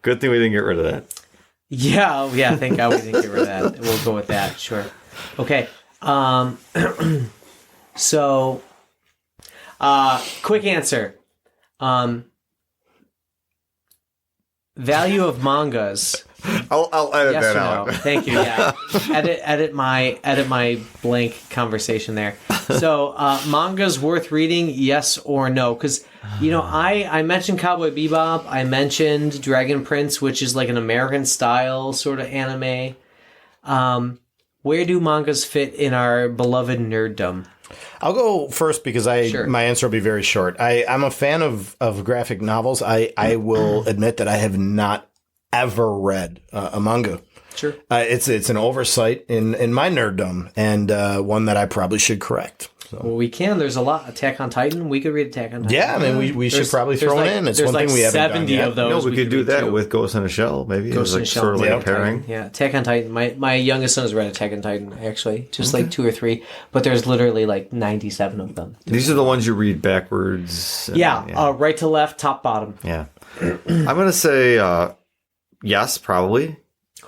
Good thing we didn't get rid of that. Yeah, thank God we didn't get rid of that. We'll go with that, sure. Okay. So, quick answer. Value of mangas. I'll edit Yes that or out. no? Thank you. Yeah, edit my blank conversation there. So, manga's worth reading, yes or no? Because I mentioned Cowboy Bebop. I mentioned Dragon Prince, which is like an American style sort of anime. Where do mangas fit in our beloved nerddom? I'll go first because my answer will be very short. I'm a fan of graphic novels. I will admit that I have not ever read a manga. Sure. It's an oversight in my nerddom and one that I probably should correct. So. Well, we can. There's a lot. Attack on Titan. We could read Attack on Titan. Yeah, I mean, we should probably throw it in. It's one thing we haven't done 70 yet. of those. No, we could do that with Ghost in a Shell, maybe. Ghost in a Shell. Sort of like a pairing. Yeah, Attack on Titan. My youngest son has read Attack on Titan, actually. Just like 2 or 3. But there's literally 97 of them. These are the ones you read backwards. Right to left, top, bottom. Yeah. I'm going to say yes, probably.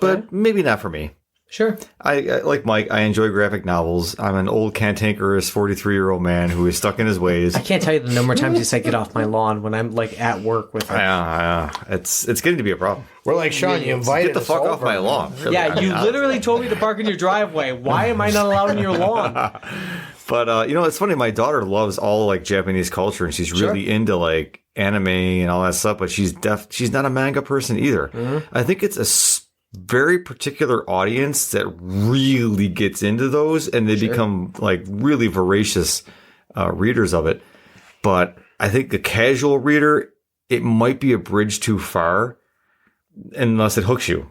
But maybe not for me. Sure. I like Mike. I enjoy graphic novels. I'm an old cantankerous 43-year-old man who is stuck in his ways. I can't tell you the number of times he said get off my lawn when I'm at work with him. It's getting to be a problem. We're like, Shaun, you invited Get the fuck off my lawn. Really. Yeah, you literally told me to park in your driveway. Why am I not allowed in your lawn? But it's funny. My daughter loves all Japanese culture, and she's really into anime and all that stuff. But she's not a manga person either. Mm-hmm. I think it's a very particular audience that really gets into those, and they become really voracious readers of it. But I think the casual reader, it might be a bridge too far unless it hooks you.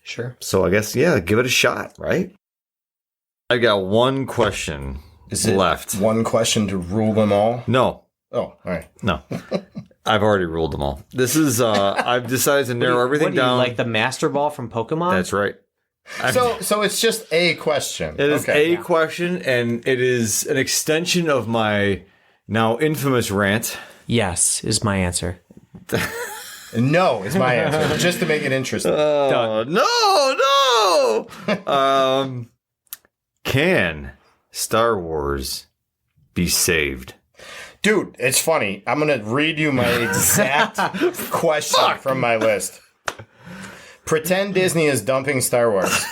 Sure. So I guess, give it a shot, right? I got one question left. One question to rule them all? No. Oh, all right. No. I've already ruled them all. This is, I've decided to narrow everything down. Like the Master Ball from Pokemon? That's right. So it's just a question. It is a question, and it is an extension of my now infamous rant. Yes, is my answer. No, is my answer. Just to make it interesting. No. Can Star Wars be saved? Dude, it's funny. I'm going to read you my exact question from my list. Pretend Disney is dumping Star Wars,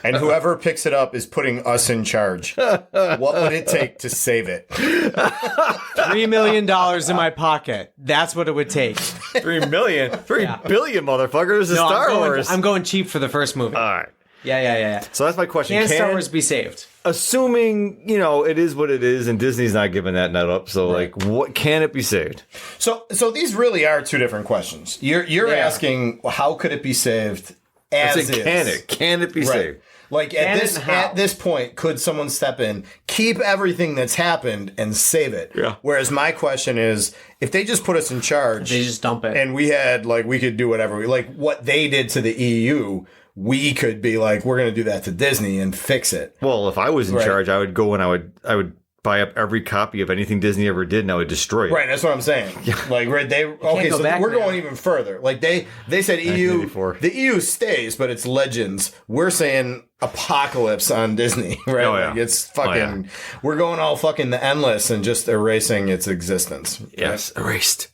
and whoever picks it up is putting us in charge. What would it take to save it? $3 million in my pocket. That's what it would take. $3 million? $3 billion, motherfucker. This is Star Wars. I'm going cheap for the first movie. All right. Yeah. So that's my question. Can Star Wars be saved? assuming, it is what it is, and Disney's not giving that nut up. So, what can it be saved? So these really are two different questions. You're asking, how could it be saved as is? Can it be saved? Like at this point, could someone step in, keep everything that's happened, and save it? Yeah. Whereas my question is, if they just put us in charge, they just dump it, and we had we could do whatever we like. What they did to the EU, we could be like, we're going to do that to Disney and fix it. Well, if I was in charge, I would go and I would buy up every copy of anything Disney ever did, and I would destroy it. Right, that's what I'm saying. We're going even further. Like they said, the EU stays, but it's Legends. We're saying Apocalypse on Disney, right? Oh, yeah. It's fucking. We're going all fucking the endless and just erasing its existence. Yes, right? erased.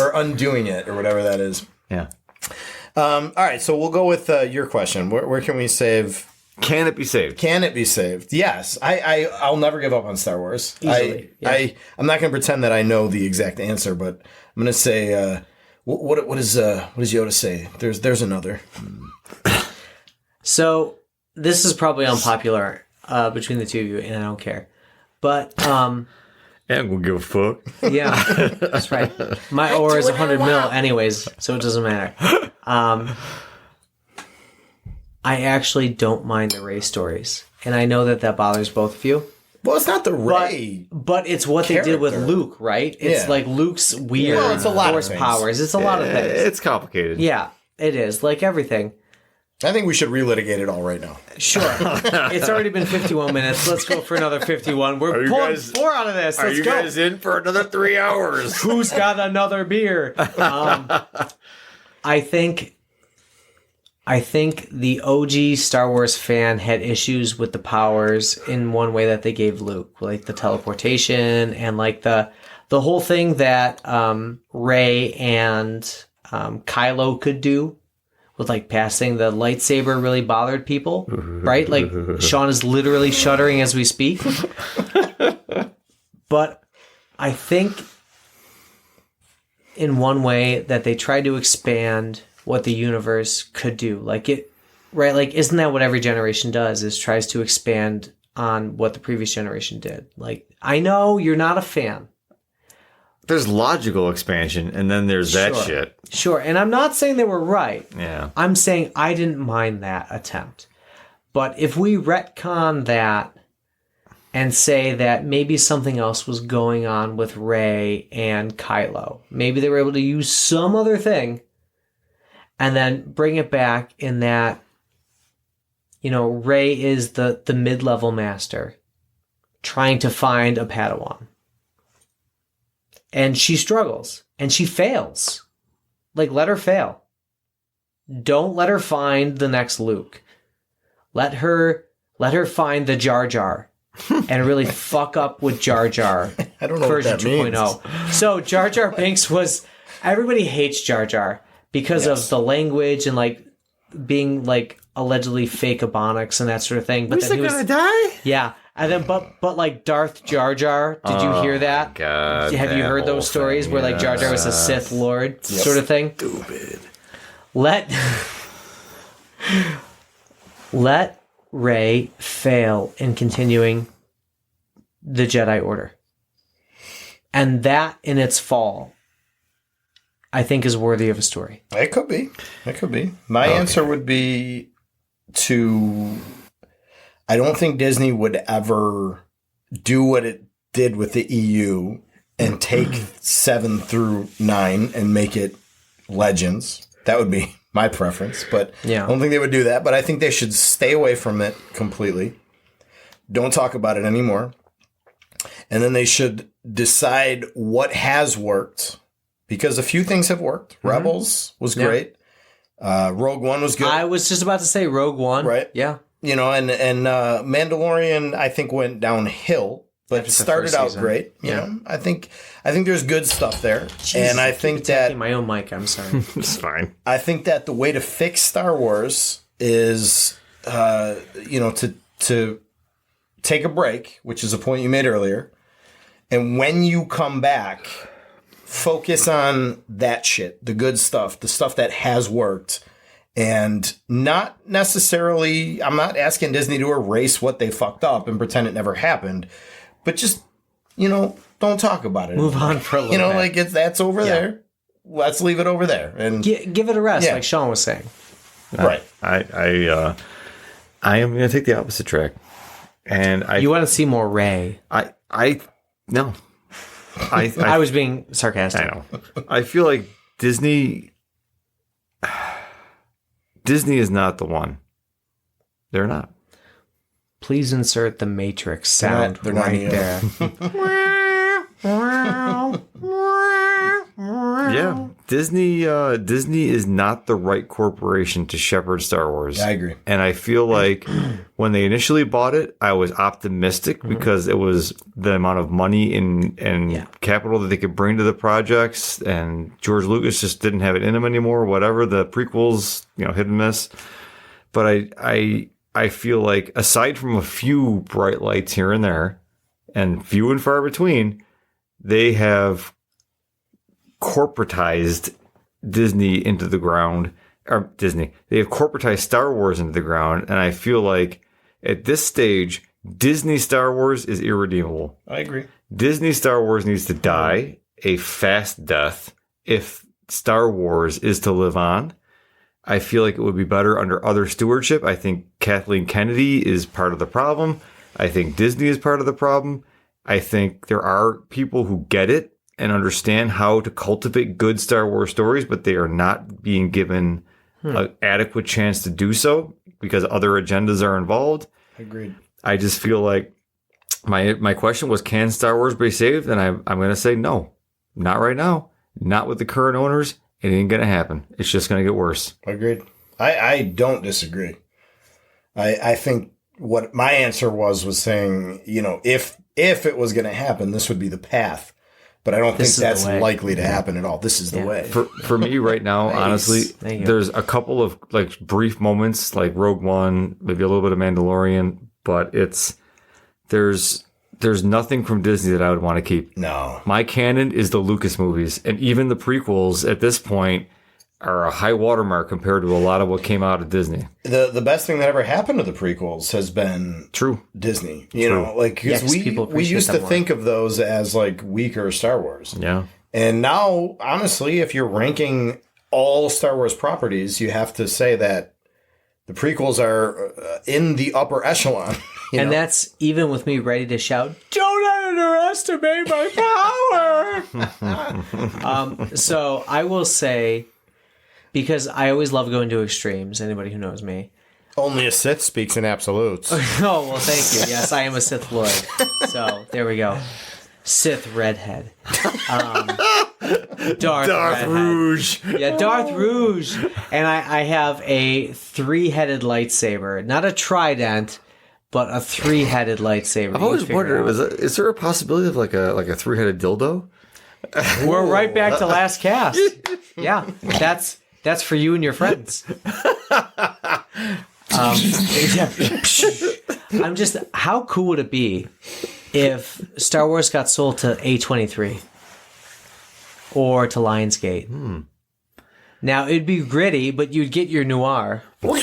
or undoing it, or whatever that is. Yeah. All right, so we'll go with your question. Where can we save? Can it be saved? Can it be saved? Yes. I'll never give up on Star Wars. Easily. I'm not going to pretend that I know the exact answer, but I'm going to say, what does Yoda say? There's another. So this is probably unpopular between the two of you, and I don't care. But and we'll give a fuck. Yeah, that's right. My aura is 100 mil anyways, so it doesn't matter. I actually don't mind the Rey stories, and I know that bothers both of you. Well, it's not the Rey, but it's what they did with Luke, right? It's like Luke's weird it's a lot force of powers. It's a lot of things. It's complicated. Yeah, it is, like everything. I think we should relitigate it all right now. Sure. It's already been 51 minutes. Let's go for another 51. We're pulling 4 out of this. Let's go. Are you guys in for another 3 hours? Who's got another beer? I think the OG Star Wars fan had issues with the powers in one way that they gave Luke, like the teleportation and like the whole thing that Rey and Kylo could do with like passing the lightsaber really bothered people, right? Like Shaun is literally shuddering as we speak. But I think in one way that they tried to expand what the universe could do. Like it, right? Like, isn't that what every generation does, is tries to expand on what the previous generation did? Like, I know you're not a fan. There's logical expansion, and then there's that shit. Sure, and I'm not saying they were right. Yeah. I'm saying I didn't mind that attempt. But if we retcon that and say that maybe something else was going on with Rey and Kylo, maybe they were able to use some other thing and then bring it back in that, Rey is the mid-level master trying to find a Padawan. And she struggles. And she fails. Like, let her fail. Don't let her find the next Luke. Let her find the Jar Jar. And really fuck up with Jar Jar. I don't know version what that 2.0. Means. So Jar Jar Binks was... Everybody hates Jar Jar because of the language and, like, being, like, allegedly fake Ebonics and that sort of thing. But then he was gonna die? Yeah. And then, but like Darth Jar Jar, did you hear that? God, have you heard those stories where like Jar Jar was a Sith Lord sort of thing? Stupid. Let Rey fail in continuing the Jedi Order, and that in its fall, I think, is worthy of a story. It could be. My answer would be to. I don't think Disney would ever do what it did with the EU and take 7 through 9 and make it Legends. That would be my preference, but I don't think they would do that. But I think they should stay away from it completely. Don't talk about it anymore. And then they should decide what has worked, because a few things have worked. Mm-hmm. Rebels was great. Rogue One was good. I was just about to say Rogue One. Right. Yeah. And Mandalorian, I think, went downhill, but started out great. You know, I think there's good stuff there, and I think that my own mic. I'm sorry, it's fine. I think that the way to fix Star Wars is, to take a break, which is a point you made earlier, and when you come back, focus on that shit, the good stuff, the stuff that has worked. And not necessarily, I'm not asking Disney to erase what they fucked up and pretend it never happened, but just, don't talk about it. Move on for a little bit. Like that's over there. Let's leave it over there. And give it a rest, like Shaun was saying. Right. I am going to take the opposite track. And you want to see more Ray. No. I was being sarcastic. I know. I feel like Disney is not the one. They're not. Please insert the Matrix sound right there. Yeah, Disney is not the right corporation to shepherd Star Wars. I agree. And I feel like when they initially bought it, I was optimistic because it was the amount of money and capital that they could bring to the projects, and George Lucas just didn't have it in him anymore. Whatever, the prequels, hit and miss. But I feel like aside from a few bright lights here and there, and few and far between, they have corporatized Disney into the ground, or Disney. They have corporatized Star Wars into the ground, and I feel like at this stage, Disney Star Wars is irredeemable. I agree. Disney Star Wars needs to die a fast death if Star Wars is to live on. I feel like it would be better under other stewardship. I think Kathleen Kennedy is part of the problem. I think Disney is part of the problem. I think there are people who get it and understand how to cultivate good Star Wars stories, but they are not being given an adequate chance to do so because other agendas are involved. Agreed. I just feel like my question was, can Star Wars be saved? And I'm going to say no, not right now, not with the current owners. It ain't going to happen. It's just going to get worse. Agreed. I don't disagree. I think what my answer was saying, if it was going to happen, this would be the path. But I don't think that's likely to happen at all. This is the way. For me right now, honestly, there's a couple of like brief moments like Rogue One, maybe a little bit of Mandalorian, but there's nothing from Disney that I would want to keep. No. My canon is the Lucas movies, and even the prequels at this point are a high watermark compared to a lot of what came out of Disney. The best thing that ever happened to the prequels has been Disney. You know, like because we used to think of those as like weaker Star Wars. Yeah. And now, honestly, if you're ranking all Star Wars properties, you have to say that the prequels are in the upper echelon. And that's even with me ready to shout, "Don't underestimate my power!" So I will say, because I always love going to extremes, anybody who knows me. Only a Sith speaks in absolutes. Oh, well, thank you. Yes, I am a Sith Lord. So there we go. Sith redhead. Darth Rouge. Yeah, Darth Rouge. And I have a 3-headed lightsaber. Not a trident, but a 3-headed lightsaber. I've always wondered, is there a possibility of like a 3-headed dildo? We're right back to last cast. Yeah, that's for you and your friends. I'm just, how cool would it be if Star Wars got sold to A23 or to Lionsgate? Now, it'd be gritty, but you'd get your noir. Why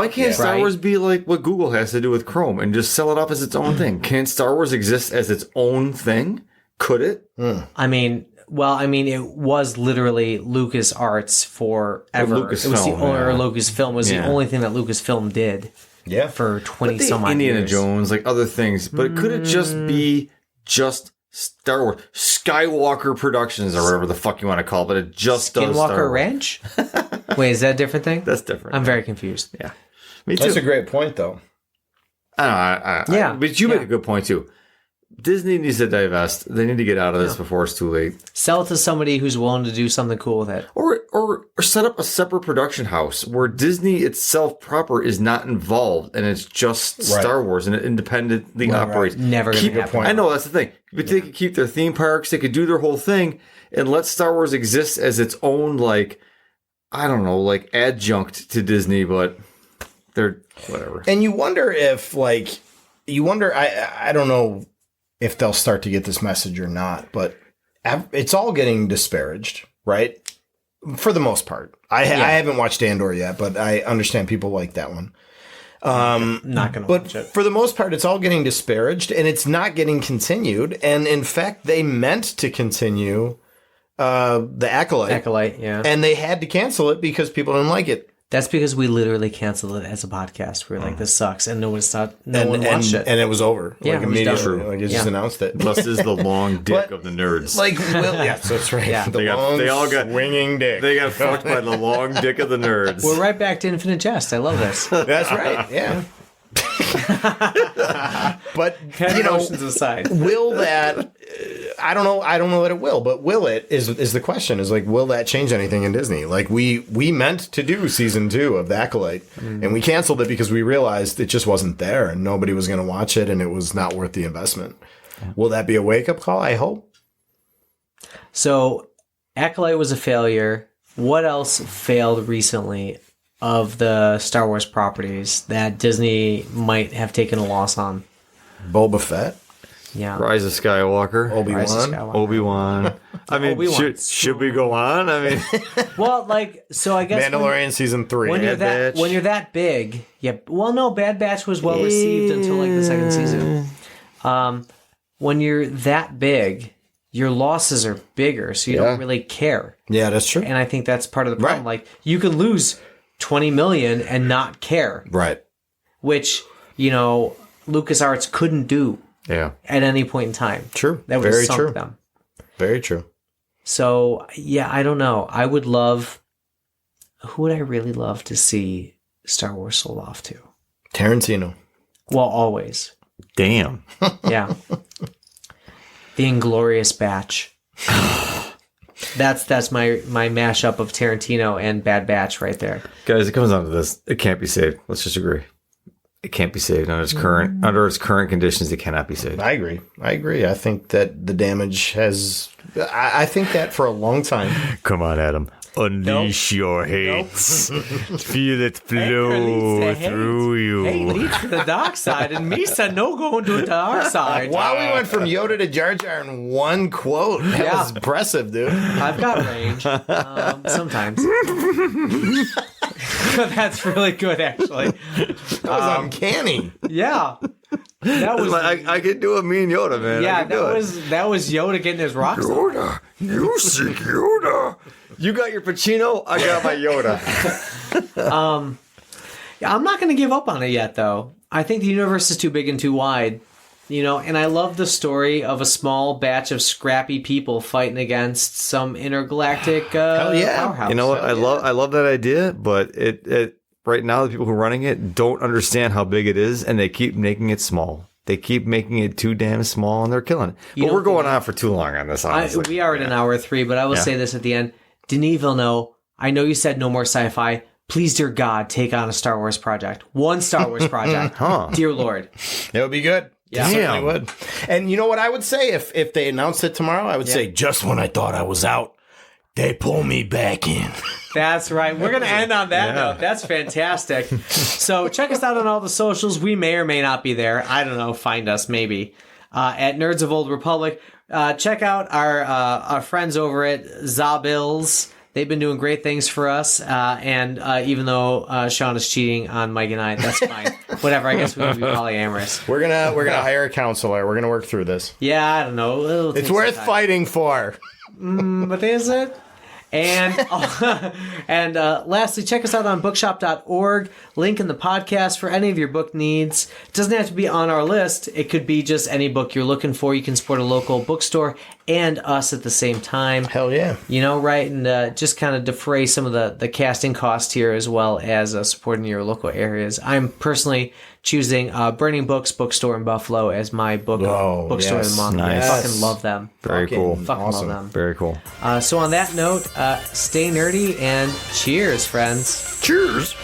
can't Star Wars be like what Google has to do with Chrome and just sell it off as its own thing? Can Star Wars exist as its own thing? Could it? I mean, it was literally LucasArts forever. Lucasfilm was the only thing that Lucasfilm did. Yeah, for 20 some odd Indiana years. Jones, like other things, but could it just be just Star Wars Skywalker Productions or whatever the fuck you want to call it? It just does Star Skinwalker Wars. Ranch. Wait, is that a different thing? That's different. I'm very confused. Yeah, me too. That's a great point, though. But you make a good point too. Disney needs to divest. They need to get out of this before it's too late. Sell it to somebody who's willing to do something cool with it. Or set up a separate production house where Disney itself proper is not involved and it's just Star Wars and it independently operates. Never going to happen. I know, that's the thing. But they could keep their theme parks, they could do their whole thing and let Star Wars exist as its own, like, I don't know, like adjunct to Disney, but they're whatever. And you wonder if, like, I don't know if they'll start to get this message or not, but it's all getting disparaged, right? For the most part. I haven't watched Andor yet, but I understand people like that one. Not going to watch it. For the most part, it's all getting disparaged, and it's not getting continued. And in fact, they meant to continue the Acolyte. Yeah. And they had to cancel it because people didn't like it. That's because we literally canceled it as a podcast. We were like, this sucks. And no one watched it. And it was Yeah, like it was immediately. done. Like, it just announced it. Plus is the long dick of the nerds. Like, yes, that's right. Yeah. They all got swinging dick. They got fucked by the long dick of the nerds. We're right back to Infinite Jest. I love this. That's right. Yeah. But Emotions aside, will that? I don't know. I don't know that it will. But will it? Is the question? Is like, will that change anything in Disney? Like we meant to do season 2 of The Acolyte, and we canceled it because we realized it just wasn't there, and nobody was going to watch it, and it was not worth the investment. Will that be a wake up call? I hope. So, Acolyte was a failure. What else failed recently of the Star Wars properties that Disney might have taken a loss on? Boba Fett. Yeah. Rise of Skywalker. Obi-Wan. I mean, Obi-Wan. should we go on? I mean, well, like, so I guess Mandalorian season 3. when you're that big, yeah. Well, no, Bad Batch was well received until like the second season. When you're that big, your losses are bigger, so you don't really care. Yeah, that's true. And I think that's part of the problem. Like, you could lose $20 million and not care, Right. which LucasArts couldn't do. yeah. At any point in time. True. That would have Very sunk true. them. Very true. So, yeah, I don't know. I would love... Who would I really love to see Star Wars sold off to? Tarantino. Well, always. Damn. Yeah. The Inglorious Batch. That's my mashup of Tarantino and Bad Batch right there. Guys, it comes down to this. It can't be saved. Let's just agree. It can't be saved under its current conditions. It cannot be saved. I agree. I think that the damage has... I think that for a long time. Come on, Adam. Unleash your hates. Feel it flow through you. Hey, lead to the dark side, and Misa no going to the dark side. Wow, we went from Yoda to Jar Jar in one quote. That was impressive, dude. I've got range. Sometimes. That's really good, actually. That was uncanny. Yeah. That was I can do a mean Yoda, man. Yeah, that was Yoda getting his rocks on. Yoda. You seek Yoda. You got your Pacino, I got my Yoda. Yeah, I'm not going to give up on it yet, though. I think the universe is too big and too wide. And I love the story of a small batch of scrappy people fighting against some intergalactic powerhouse. You know what? I love that idea, but it right now the people who are running it don't understand how big it is, and they keep making it small. They keep making it too damn small, and they're killing it. But we're going on for too long on this, honestly. We are at an hour 3, but I will say this at the end. Denis Villeneuve, I know you said no more sci-fi. Please, dear God, take on a Star Wars project. One Star Wars project. Dear Lord. It would be good. Yeah. It certainly would. And you know what I would say if they announced it tomorrow? I would say, just when I thought I was out, they pull me back in. That's right. We're going to end on that note. That's fantastic. So check us out on all the socials. We may or may not be there. I don't know. Find us maybe at Nerds of Old Republic. Check out our friends over at Zabills. They've been doing great things for us. And even though Shaun is cheating on Mike and I, that's fine. Whatever. I guess we would be polyamorous. We're gonna hire a counselor. We're gonna work through this. Yeah, I don't know. It's worth fighting for. But is it? And lastly, check us out on bookshop.org. Link in the podcast for any of your book needs. It doesn't have to be on our list. It could be just any book you're looking for. You can support a local bookstore and us at the same time. Hell yeah. Right? And just kind of defray some of the casting cost here as well as supporting your local areas. I'm personally choosing Burning Books Bookstore in Buffalo as my bookstore of the month. Nice. I fucking love them. Very cool. Fucking Awesome. love them. Very cool. So on that note, stay nerdy and cheers, friends. Cheers.